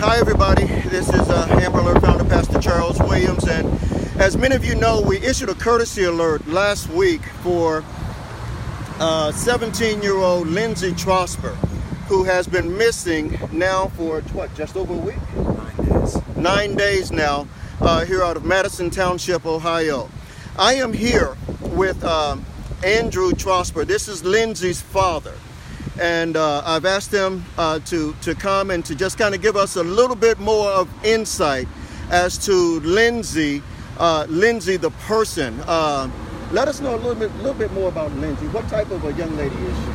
Hi everybody, this is Amber Alert founder Pastor Charles Williams, and as many of you know, we issued a courtesy alert last week for 17-year-old Lindsay Trosper, who has been missing now for just over a week? 9 days. 9 days now, here out of Madison Township, Ohio. I am here with Andrew Trosper. This is Lindsay's father. And I've asked him to come and to just kind of give us a little bit more of insight as to Lindsay the person. Let us know a little bit more about Lindsay. What type of a young lady is she?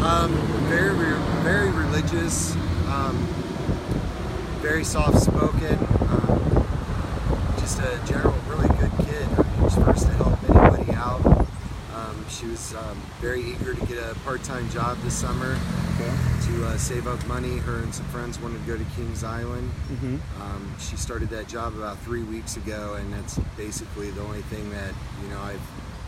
I mean, very religious, very soft-spoken, just a general really good kid. She's first to help anybody out. She was very eager to get a part-time job this summer to save up money. Her and some friends wanted to go to Kings Island. She started that job about 3 weeks ago, and that's basically the only thing that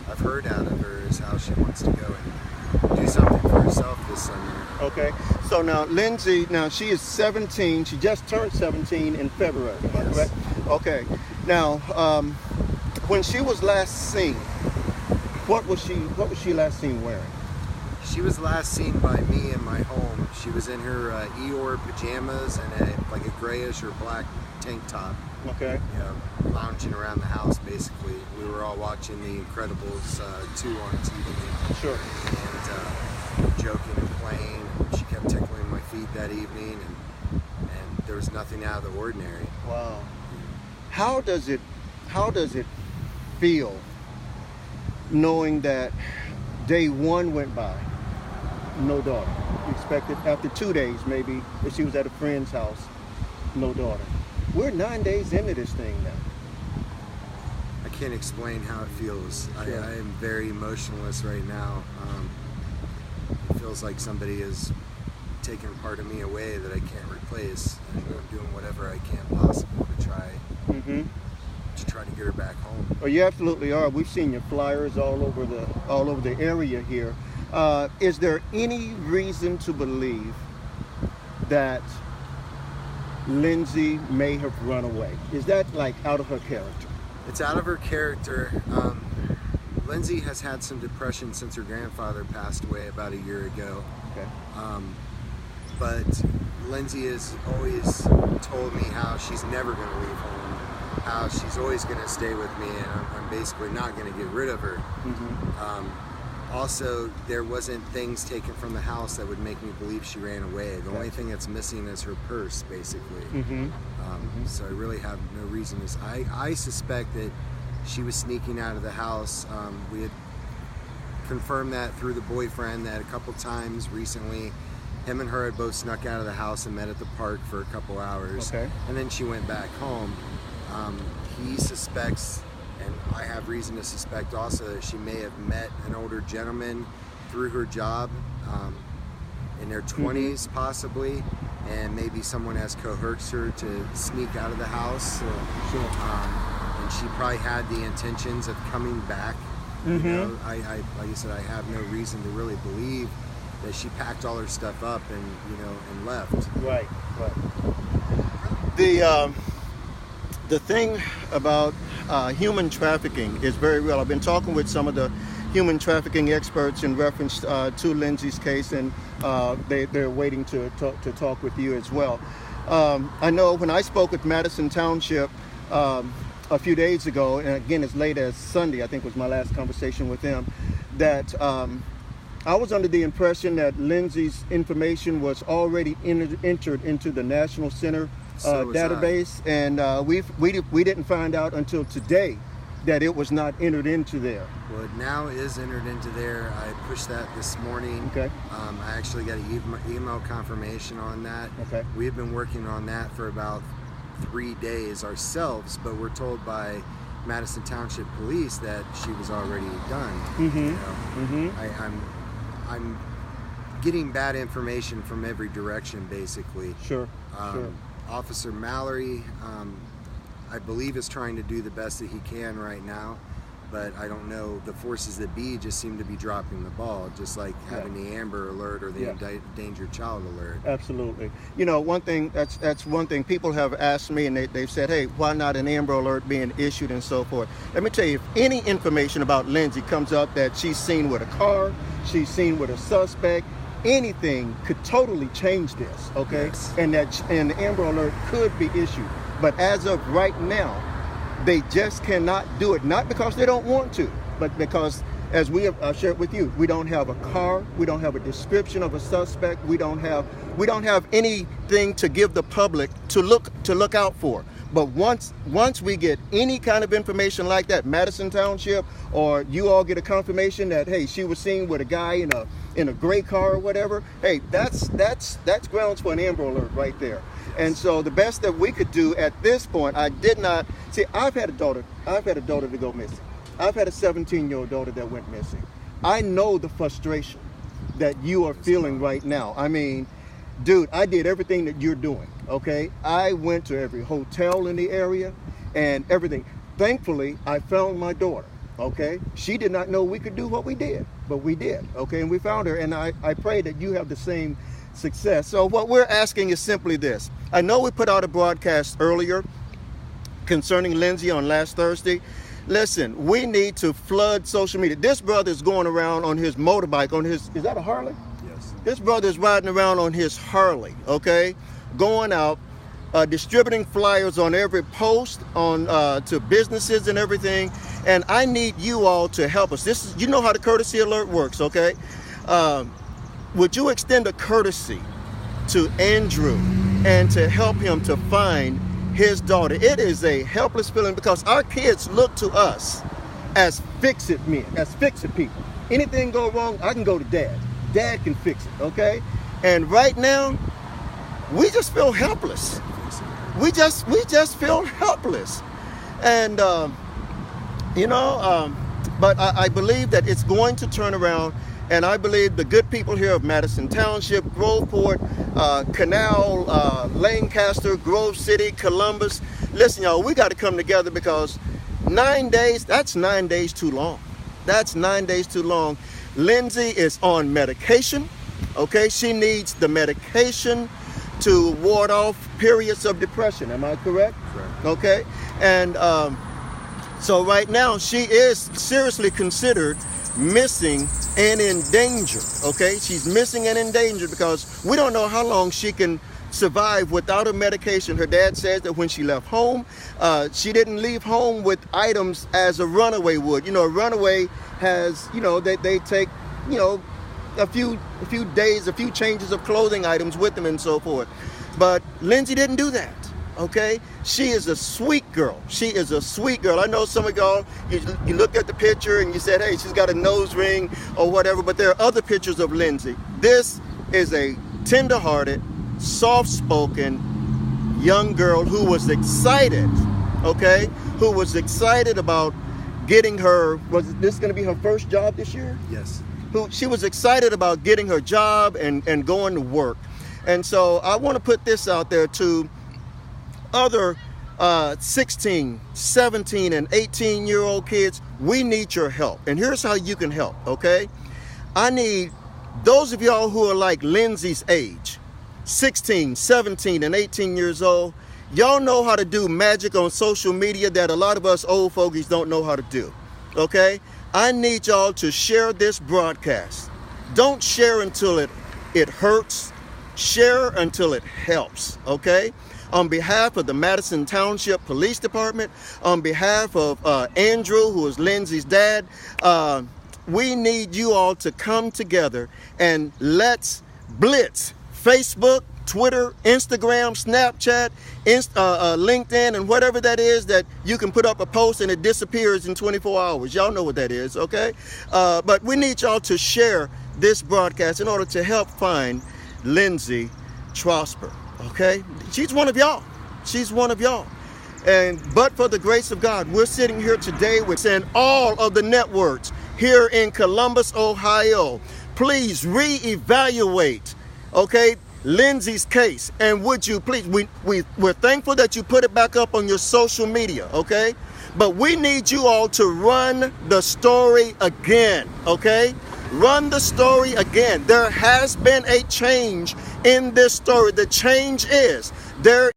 I've heard out of her is how she wants to go and do something for herself this summer. Okay, so now Lindsay, she is 17. She just turned 17 in February. Yes. Correct? Okay. Now, when she was last seen, what was she last seen wearing? She was last seen by me in my home. She was in her Eeyore pajamas and like a grayish or black tank top. Okay. Lounging around the house basically. We were all watching The Incredibles 2 on TV. Sure. And joking and playing. She kept tickling my feet that evening, and there was nothing out of the ordinary. Wow. How does it feel knowing that day one went by, no daughter? You expected after 2 days, maybe, if she was at a friend's house, no daughter. We're 9 days into this thing now. I can't explain how it feels. Sure. I am very emotionless right now. It feels like somebody is taking part of me away that I can't replace, and I'm doing whatever I can possible to try to get her back home. Oh, you absolutely are. We've seen your flyers all over the area here. Is there any reason to believe that Lindsay may have run away? Is that like out of her character? It's out of her character. Lindsay has had some depression since her grandfather passed away about a year ago. Okay. But Lindsay has always told me how she's never going to leave home, how she's always going to stay with me, and I'm basically not going to get rid of her. Also, there wasn't things taken from the house that would make me believe she ran away. The only thing that's missing is her purse, basically. So I really have no reason to. I suspect that she was sneaking out of the house. We had confirmed that through the boyfriend that a couple times recently. Him and her had both snuck out of the house and met at the park for a couple hours. Okay. And then she went back home. He suspects, and I have reason to suspect also, that she may have met an older gentleman through her job in their 20s possibly, and maybe someone has coerced her to sneak out of the house. Sure. And she probably had the intentions of coming back. Like I said, I have no reason to really believe that she packed all her stuff up and left. Right. The thing about human trafficking is very real. I've been talking with some of the human trafficking experts in reference to Lindsay's case, and they're waiting to talk with you as well. I know when I spoke with Madison Township a few days ago, and again as late as Sunday, I think was my last conversation with them, that I was under the impression that Lindsay's information was already entered into the National Center database, and we didn't find out until today that it was not entered into there. Well, it now is entered into there. I pushed that this morning. Okay. I actually got an email confirmation on that. Okay. We've been working on that for about 3 days ourselves, but we're told by Madison Township Police that she was already done. I'm getting bad information from every direction, basically. Sure. Officer Mallory, I believe, is trying to do the best that he can right now. but I don't know. The forces that be just seem to be dropping the ball, just like having the Amber Alert or the Endangered Child Alert. Absolutely. You know, one thing, that's one thing people have asked me, and they've said, hey, why not an Amber Alert being issued and so forth? Let me tell you, if any information about Lindsay comes up that she's seen with a car, she's seen with a suspect, anything could totally change this, okay? Yes. And the Amber Alert could be issued. But as of right now, they just cannot do it, not because they don't want to, but because, as we have shared with you, we don't have a car, we don't have a description of a suspect, we don't have anything to give the public to look out for. But once we get any kind of information like that, Madison Township, or you all get a confirmation that, hey, she was seen with a guy in a gray car or whatever, hey, that's grounds for an Amber Alert right there. And so the best that we could do at this point, I've had a daughter to go missing. I've had a 17-year-old daughter that went missing. I know the frustration that you are feeling right now. I mean, dude, I did everything that you're doing, okay? I went to every hotel in the area and everything. Thankfully, I found my daughter, okay? She did not know we could do what we did, but we did, okay? And we found her, and I pray that you have the same success. So what we're asking is simply this. I know we put out a broadcast earlier concerning Lindsay on last Thursday. Listen, we need to flood social media. This brother is going around on his motorbike, is that a Harley? Yes. This brother is riding around on his Harley, okay? Going out, distributing flyers on every post, on to businesses and everything. And I need you all to help us. You know how the courtesy alert works, okay? Would you extend a courtesy to Andrew and to help him to find his daughter? It is a helpless feeling because our kids look to us as fix-it men, as fix-it people. Anything go wrong, I can go to Dad. Dad can fix it, okay? And right now, we just feel helpless. We just feel helpless. And, but I believe that it's going to turn around. And I believe the good people here of Madison Township, Groveport, Canal, Lancaster, Grove City, Columbus. Listen, y'all, we got to come together because 9 days, that's 9 days too long. That's 9 days too long. Lindsay is on medication, okay? She needs the medication to ward off periods of depression. Am I correct? Correct. Okay? And so right now, she is seriously considered missing and in danger, okay? She's missing and in danger because we don't know how long she can survive without a medication. Her dad says that when she left home, she didn't leave home with items as a runaway would. You know, a runaway has, they take, a few days, a few changes of clothing items with them and so forth. But Lindsay didn't do that. Okay, she is a sweet girl. She is a sweet girl. I know some of y'all, you looked at the picture and you said, hey, she's got a nose ring or whatever, but there are other pictures of Lindsay. This is a tender-hearted, soft-spoken young girl who was excited, okay, who was excited about getting her, was this going to be her first job this year? Yes. She was excited about getting her job and going to work. And so I want to put this out there to other 16, 17, and 18-year-old kids. We need your help. And here's how you can help, okay? I need those of y'all who are like Lindsay's age, 16, 17, and 18 years old. Y'all know how to do magic on social media that a lot of us old fogies don't know how to do, okay? I need y'all to share this broadcast. Don't share until it hurts. Share until it helps, okay? On behalf of the Madison Township Police Department, on behalf of Andrew, who is Lindsay's dad, we need you all to come together and let's blitz Facebook, Twitter, Instagram, Snapchat, LinkedIn, and whatever that is that you can put up a post and it disappears in 24 hours. Y'all know what that is, okay? But we need y'all to share this broadcast in order to help find Lindsay Trosper. Okay, she's one of y'all. She's one of y'all. But for the grace of God, we're sitting here today within all of the networks here in Columbus, Ohio. Please reevaluate, okay, Lindsay's case. And would you please, we're thankful that you put it back up on your social media, okay? But we need you all to run the story again, okay? Run the story again. There has been a change in this story. The change is there